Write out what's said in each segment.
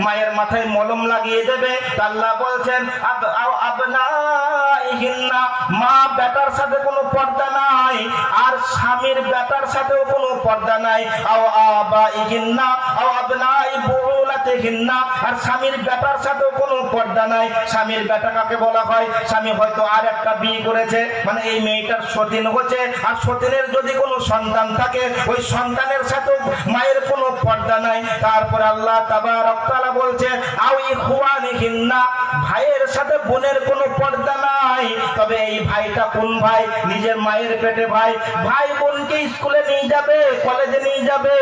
মায়ের মাথায় মলম লাগিয়ে দেবে। আল্লাহ বলছেন আবনাইহিন্না, মা বেটার সাথে কোনো পর্দা নাই, আর স্বামীর বেটার সাথেও কোনো পর্দা নাই। আও আবাইহিন্না আও আবনাই বুলাতিহিন্না, আর স্বামীর বেটার সাথেও কোনো পর্দা নাই। স্বামীর বেটা কাকে বলা হয়? স্বামী হয়তো আর একটা বিয়ে করেছে, মানে এই মেয়েটার সতীন হচ্ছে, আর সতীনের যদি কোনো সন্তান থাকে ওই সন্তানের সাথেও মায়ের কোনো পর্দা নাই। তারপরে আল্লাহ তাবারক তাআলা বলছে আও ইখওয়ানিহিন্না, ভাইয়ের সাথে বোনের কোনো পর্দা নাই। তবে এই ভাইটা কোন ভাই? নিজের মায়ের পেটে ভাই। ভাই বোনকে স্কুলে নিয়ে যাবে, কলেজে নিয়ে যাবে,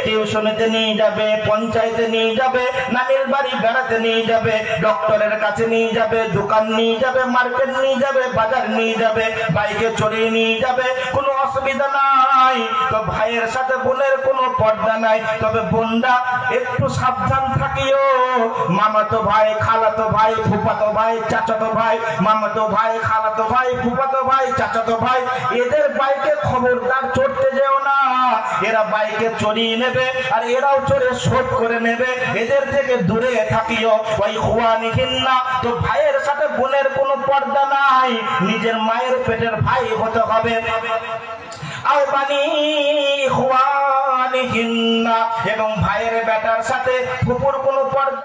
টিউশনেতে নিয়ে যাবে, পঞ্চায়েতে নিয়ে যাবে, নানির বাড়ি বেড়াতে নিয়ে যাবে, ডক্টরের কাছে নিয়ে যাবে, দোকান নিয়ে যাবে, মার্কেট নিয়ে যাবে, বাজার নিয়ে যাবে, বাইকে চড়িয়ে নিয়ে যাবে, কোনো অসুবিধা নাই। তো ভাইয়ের সাথে বোনের কোনো পর্দা নাই। তবে বোনরা একটু সাবধান থাকিও। মামাতো ভাই, খালাতো ভাই, ফুফাতো ভাই, চাচাতো ভাই, মামাতো ভাই, খালাতো ভাই, ফুফাতো ভাই, চাচাতো ভাই, এদের বাইকে খবরদার চড়তে যেও না। এরা বাইকে চড়িয়ে নেবে আর এরাও চড়ে শোধ করে নেবে। এদের থেকে দূরে থাকিও। ওই খুয়ানিহিন্না, তো ভাইয়ের সাথে বোনের কোনো পর্দা নাই, নিজের মায়ের পেটের ভাই হতে হবে। আও বানি খুয়ানিহিন্না, এবং ভাইয়ের বেটার সাথে ফুপুর কোনো পর্দা